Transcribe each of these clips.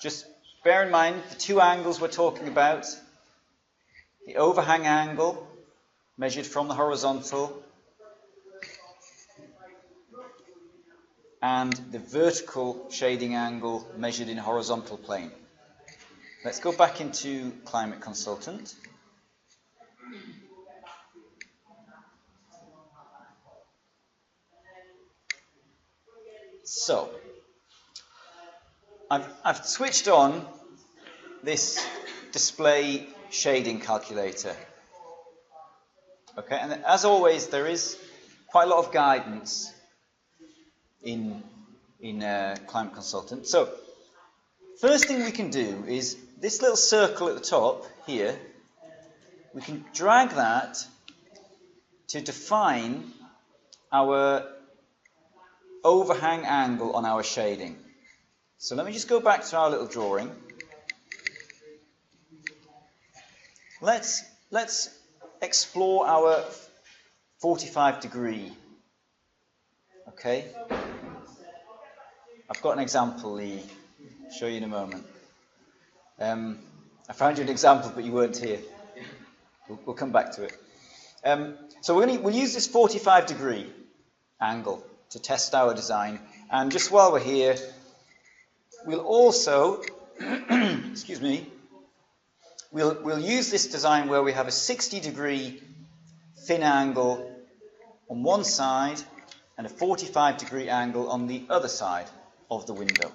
just bear in mind the two angles we're talking about. The overhang angle, measured from the horizontal, and the vertical shading angle measured in horizontal plane. Let's go back into Climate Consultant. So, I've switched on this display shading calculator. Okay, and as always, there is quite a lot of guidance in Climate Consultant. So, first thing we can do is this little circle at the top here, we can drag that to define our overhang angle on our shading. So let me just go back to our little drawing. Let's explore our 45 degree. Okay? I've got an example, Lee. I'll show you in a moment. I found you an example, but you weren't here. We'll come back to it. So we'll use this 45 degree angle to test our design. And just while we're here, we'll also, excuse me, we'll use this design where we have a 60 degree fin angle on one side and a 45 degree angle on the other side of the window.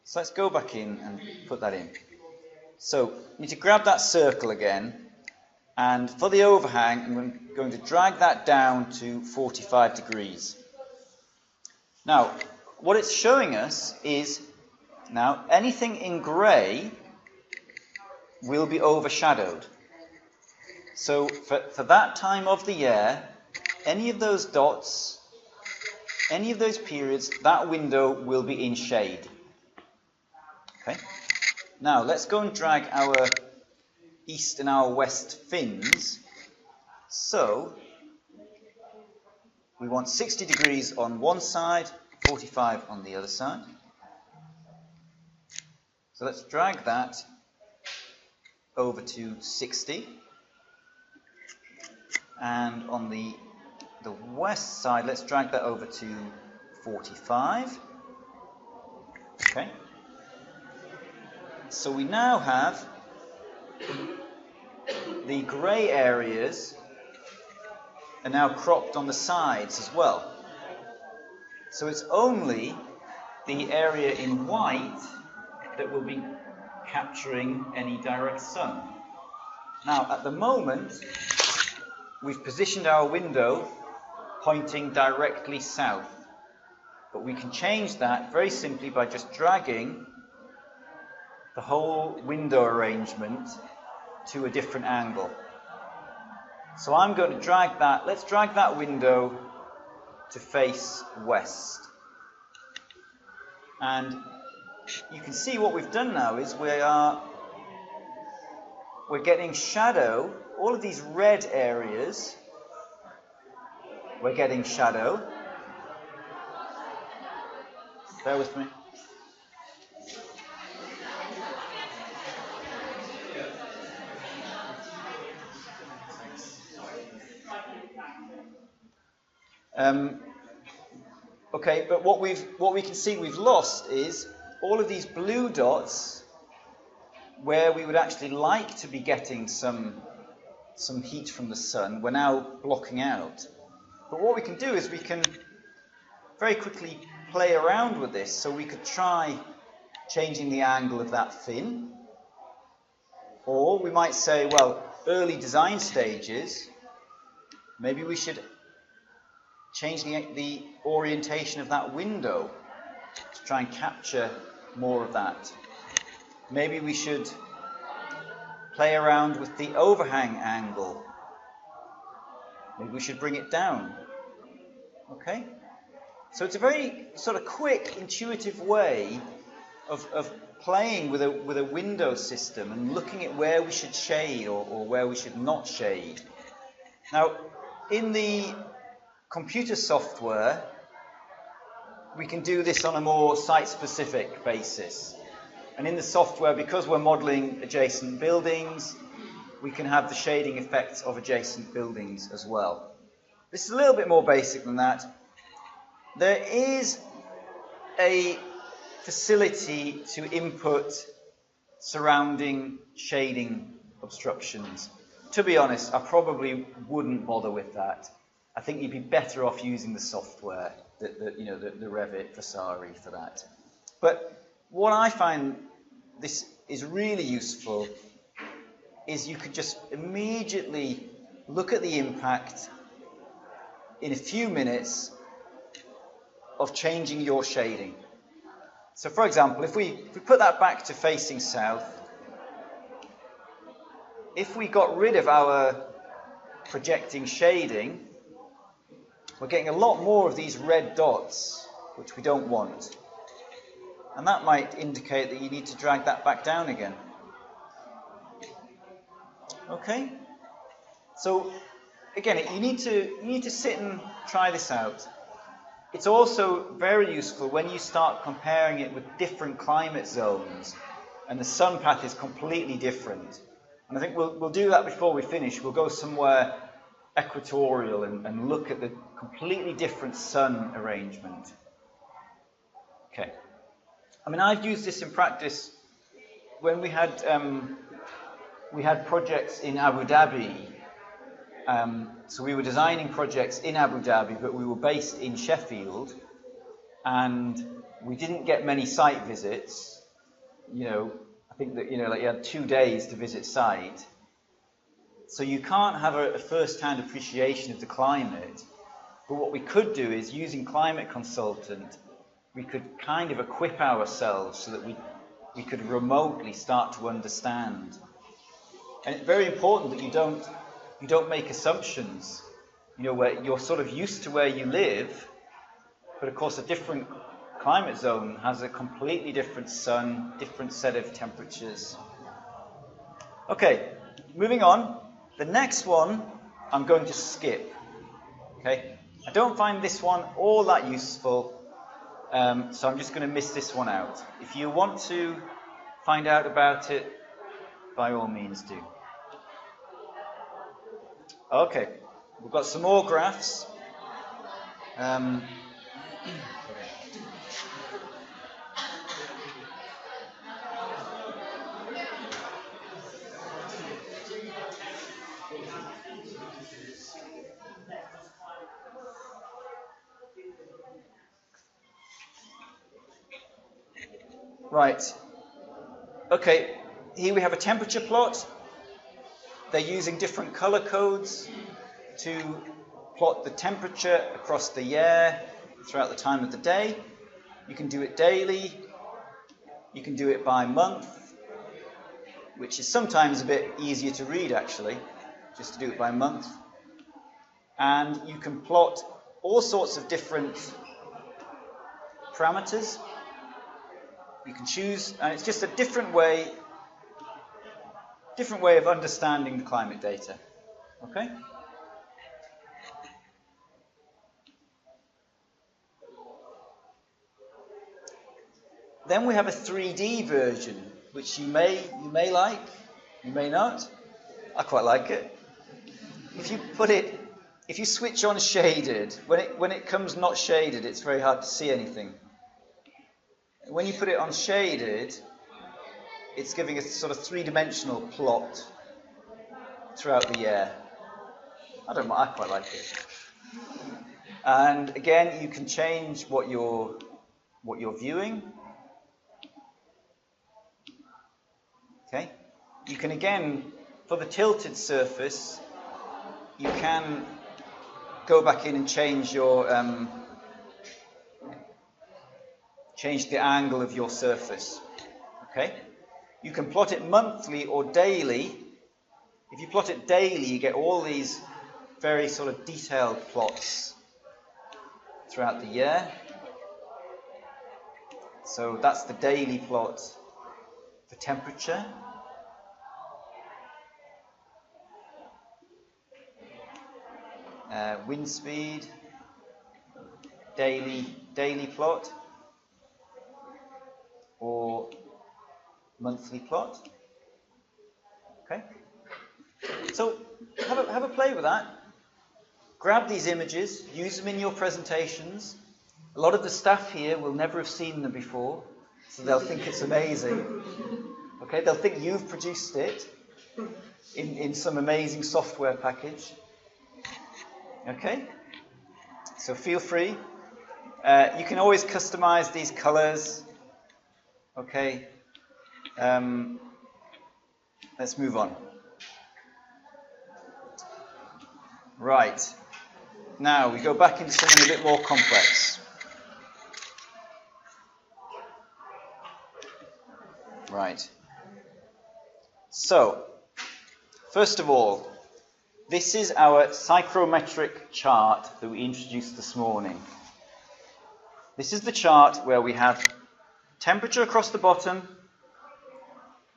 So let's go back in and put that in. So you need to grab that circle again, and for the overhang, I'm going to drag that down to 45 degrees. Now, what it's showing us is, now anything in grey will be overshadowed. So for that time of the year, any of those dots, any of those periods, that window will be in shade. Okay. Now let's go and drag our east and our west fins. So we want 60 degrees on one side, 45 on the other side. So let's drag that over to 60. And on the west side, let's drag that over to 45. Okay. So we now have the grey areas are now cropped on the sides as well. So it's only the area in white that will be capturing any direct sun. Now, at the moment, we've positioned our window pointing directly south. But we can change that very simply by just dragging the whole window arrangement to a different angle. So I'm going to drag that, let's drag that window to face west. And you can see what we've done now is we're getting shadow, all of these red areas, we're getting shadow. Bear with me. Okay, but what we can see we've lost is all of these blue dots where we would actually like to be getting some heat from the sun, we're now blocking out. But what we can do is we can very quickly play around with this. So we could try changing the angle of that fin, or we might say, well, early design stages, maybe we should change the orientation of that window to try and capture more of that. Maybe we should play around with the overhang angle. Maybe we should bring it down. Okay? So it's a very sort of quick, intuitive way of playing with a window system and looking at where we should shade or where we should not shade. Now, in the computer software, we can do this on a more site-specific basis. And in the software, because we're modeling adjacent buildings, we can have the shading effects of adjacent buildings as well. This is a little bit more basic than that. There is a facility to input surrounding shading obstructions. To be honest, I probably wouldn't bother with that. I think you'd be better off using the software, the Revit Vasari for that. But what I find this is really useful is you could just immediately look at the impact in a few minutes of changing your shading. So for example, if we put that back to facing south, if we got rid of our projecting shading, we're getting a lot more of these red dots, which we don't want. And that might indicate that you need to drag that back down again. Okay? So again, you need to sit and try this out. It's also very useful when you start comparing it with different climate zones and the sun path is completely different. And I think we'll do that before we finish. We'll go somewhere equatorial and look at the completely different sun arrangement. Okay. I mean, I've used this in practice when we had projects in Abu Dhabi. So we were designing projects in Abu Dhabi, but we were based in Sheffield, and we didn't get many site visits. I think that you had 2 days to visit site, so you can't have a first-hand appreciation of the climate. But what we could do is, using Climate Consultant, we could kind of equip ourselves so that we could remotely start to understand. And it's very important that you don't make assumptions, where you're sort of used to where you live, but of course a different climate zone has a completely different sun, different set of temperatures. Okay, moving on. The next one I'm going to skip. Okay, I don't find this one all that useful, so I'm just going to miss this one out. If you want to find out about it, by all means do. Okay, we've got some more graphs. Right. Okay, here we have a temperature plot. They're using different color codes to plot the temperature across the year throughout the time of the day. You can do it daily. You can do it by month, which is sometimes a bit easier to read actually, just to do it by month. And you can plot all sorts of different parameters. You can choose, and it's just a different way of understanding the climate data. Okay? Then we have a 3D version, which you may like, you may not. I quite like it. If you switch on shaded, when it comes not shaded, it's very hard to see anything. When you put it on shaded, it's giving a sort of three-dimensional plot throughout the year. I quite like it. And again, you can change what you're viewing. Okay. You can again, for the tilted surface, you can go back in and change your change the angle of your surface. Okay. You can plot it monthly or daily. If you plot it daily, you get all these very sort of detailed plots throughout the year. So that's the daily plot for temperature. Wind speed, daily plot, or monthly plot. Okay? So have a play with that. Grab these images, use them in your presentations. A lot of the staff here will never have seen them before, so they'll think it's amazing. Okay, they'll think you've produced it in some amazing software package. Okay, so feel free. You can always customize these colors. Okay, let's move on. Right, now we go back into something a bit more complex. Right. So, first of all, this is our psychrometric chart that we introduced this morning. This is the chart where we have temperature across the bottom,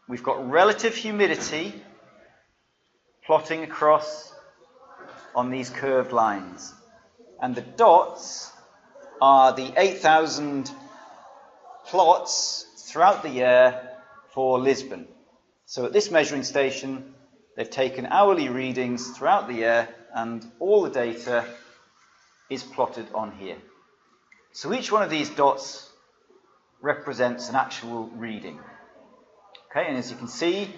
we've got relative humidity plotting across on these curved lines. And the dots are the 8,000 plots throughout the year for Lisbon. So at this measuring station, they've taken hourly readings throughout the year, and all the data is plotted on here. So each one of these dots represents an actual reading. Okay, and as you can see,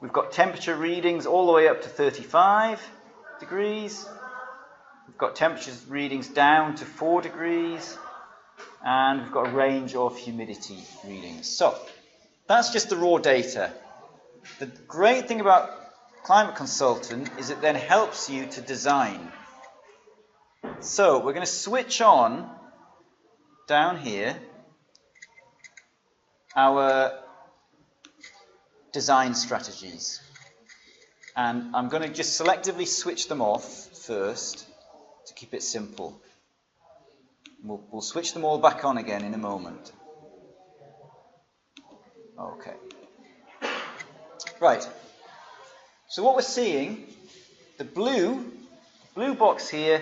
we've got temperature readings all the way up to 35 degrees. We've got temperature readings down to 4 degrees. And we've got a range of humidity readings. So, that's just the raw data. The great thing about Climate Consultant is it then helps you to design. So, we're going to switch on, down here, our design strategies. And I'm going to just selectively switch them off first to keep it simple. We'll switch them all back on again in a moment. Okay. Right. So what we're seeing, the blue box here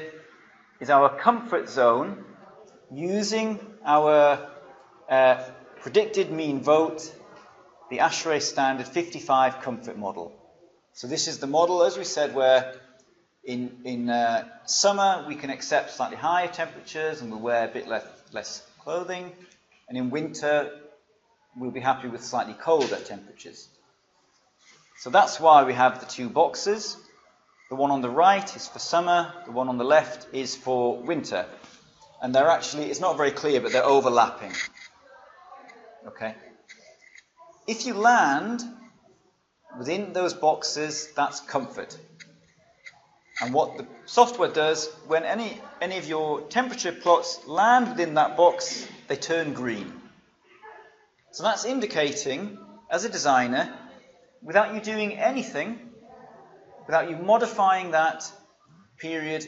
is our comfort zone using our predicted mean vote, the ASHRAE standard 55 comfort model. So this is the model, as we said, where in summer we can accept slightly higher temperatures and we'll wear a bit less clothing, and in winter we'll be happy with slightly colder temperatures. So that's why we have the two boxes. The one on the right is for summer, the one on the left is for winter. And they're actually, it's not very clear, but they're overlapping. Okay? If you land within those boxes, that's comfort. And what the software does, when any of your temperature plots land within that box, they turn green. So that's indicating, as a designer, without you doing anything, without you modifying that period,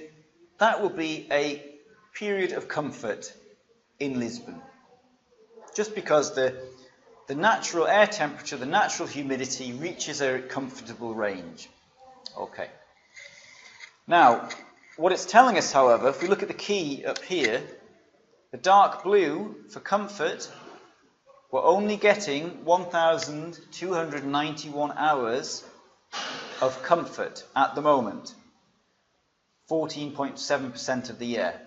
that will be a period of comfort in Lisbon. Just because the natural air temperature, the natural humidity reaches a comfortable range. Okay. Now, what it's telling us, however, if we look at the key up here, the dark blue for comfort, we're only getting 1,291 hours of comfort at the moment. 14.7% of the year.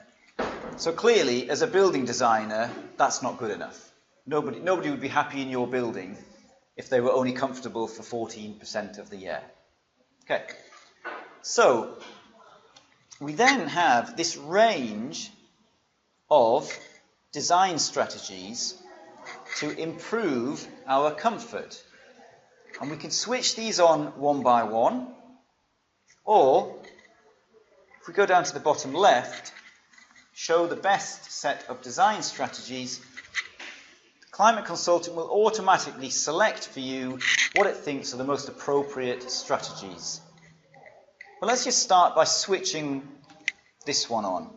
So clearly, as a building designer, that's not good enough. Nobody would be happy in your building if they were only comfortable for 14% of the year. Okay. So, we then have this range of design strategies to improve our comfort. And we can switch these on one by one, or if we go down to the bottom left, show the best set of design strategies. The Climate Consultant will automatically select for you what it thinks are the most appropriate strategies. But let's just start by switching this one on.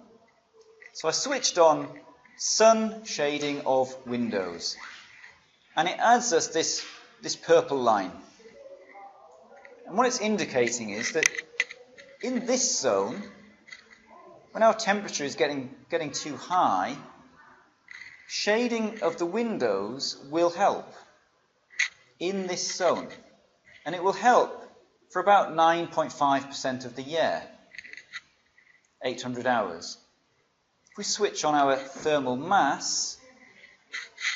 So I switched on sun shading of windows. And it adds us this purple line. And what it's indicating is that in this zone, when our temperature is getting too high, shading of the windows will help. in this zone. And it will help for about 9.5% of the year, 800 hours. If we switch on our thermal mass,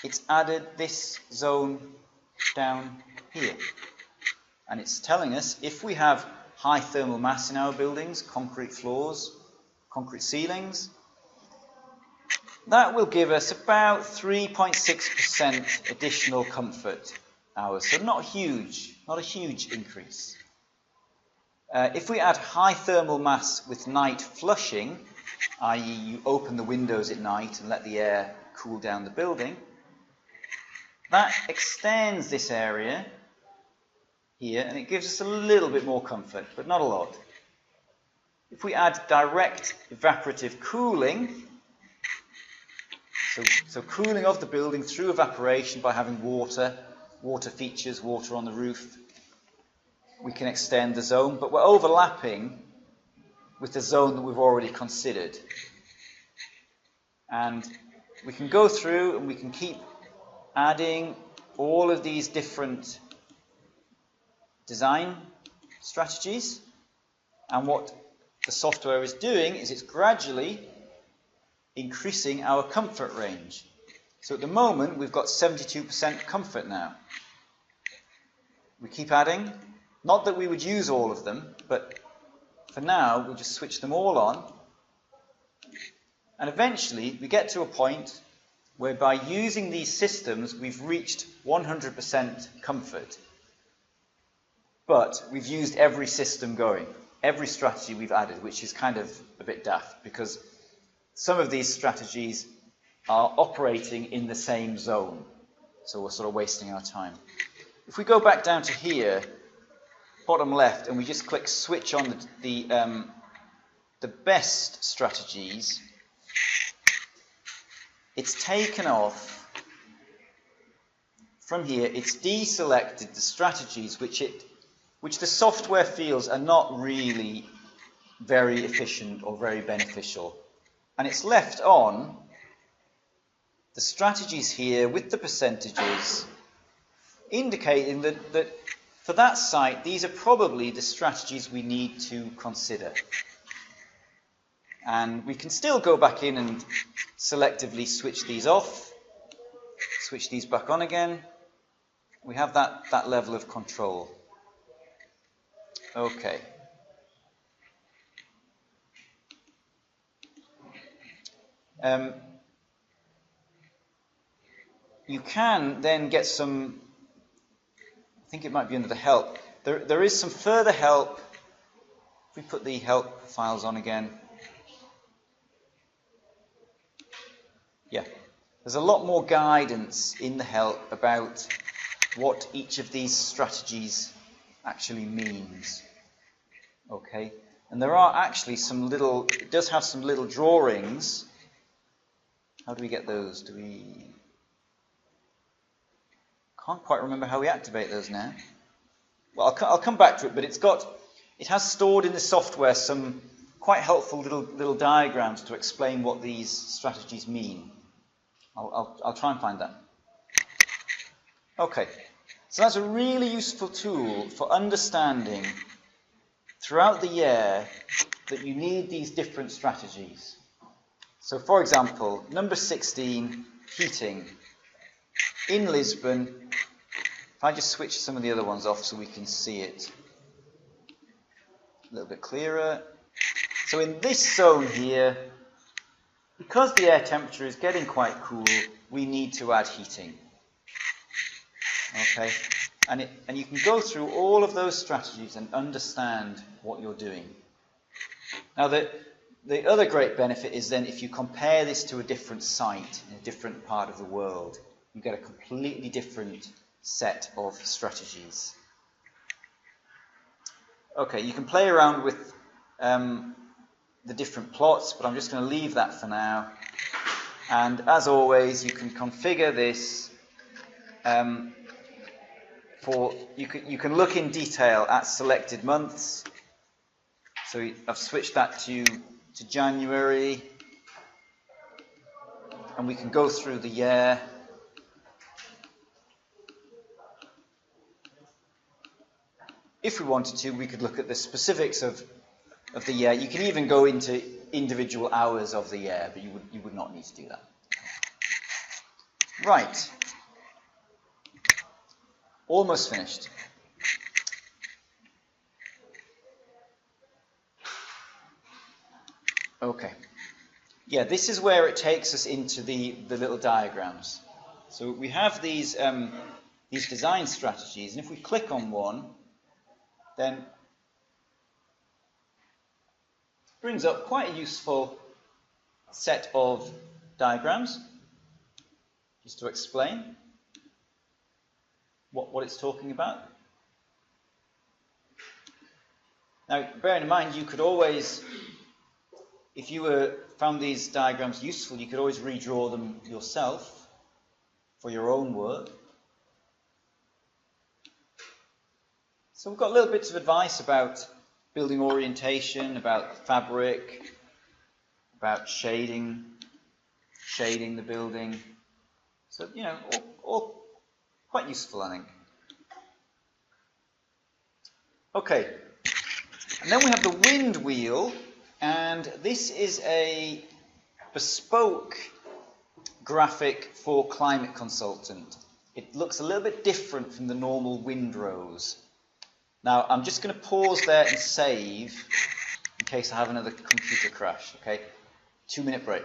it's added this zone down here. And it's telling us if we have high thermal mass in our buildings, concrete floors, concrete ceilings, that will give us about 3.6% additional comfort hours. So not huge, not a huge increase. If we add high thermal mass with night flushing, i.e. you open the windows at night and let the air cool down the building, that extends this area here and it gives us a little bit more comfort, but not a lot. If we add direct evaporative cooling, so cooling of the building through evaporation by having water features, water on the roof, we can extend the zone, but we're overlapping with the zone that we've already considered. And we can go through and we can keep adding all of these different design strategies, and what the software is doing is it's gradually increasing our comfort range. So at the moment we've got 72% comfort now. We keep adding, not that we would use all of them, but for now we'll just switch them all on, and eventually we get to a point where by using these systems we've reached 100% comfort. But we've used every system going, every strategy we've added, which is kind of a bit daft because some of these strategies are operating in the same zone. So we're sort of wasting our time. If we go back down to here, bottom left, and we just click switch on the best strategies, it's taken off from here. It's deselected the strategies which the software feels are not really very efficient or very beneficial. And it's left on the strategies here with the percentages, indicating that for that site, these are probably the strategies we need to consider. And we can still go back in and selectively switch these off, switch these back on again. We have that level of control. Okay. You can then get some, I think it might be under the help. There is some further help. If we put the help files on again. Yeah. There's a lot more guidance in the help about what each of these strategies actually means. Okay. And there are actually it does have some little drawings. How do we get those? Can't quite remember how we activate those now. Well, I'll come back to it, but it has stored in the software some quite helpful little diagrams to explain what these strategies mean. I'll try and find that. Okay, so that's a really useful tool for understanding throughout the year that you need these different strategies. So, for example, number 16, heating. In Lisbon, if I just switch some of the other ones off so we can see it a little bit clearer. So in this zone here, because the air temperature is getting quite cool, we need to add heating. Okay, and you can go through all of those strategies and understand what you're doing. Now the other great benefit is then if you compare this to a different site in a different part of the world, you get a completely different set of strategies. Okay, you can play around with the different plots, but I'm just going to leave that for now. And as always, you can configure this you can look in detail at selected months. So I've switched that to January, and we can go through the year. if we wanted to, we could look at the specifics of the year. You can even go into individual hours of the year, but you would not need to do that. Right. Almost finished. Okay. Yeah, this is where it takes us into the little diagrams. So we have these design strategies, and if we click on one, then it brings up quite a useful set of diagrams, just to explain what it's talking about. Now, bearing in mind, you could always, if you found these diagrams useful, you could always redraw them yourself for your own work. So we've got little bits of advice about building orientation, about fabric, about shading the building. So, you know, all quite useful, I think. Okay, and then we have the wind wheel, and this is a bespoke graphic for Climate Consultant. It looks a little bit different from the normal windrows. Now, I'm just going to pause there and save in case I have another computer crash, okay? 2-minute break.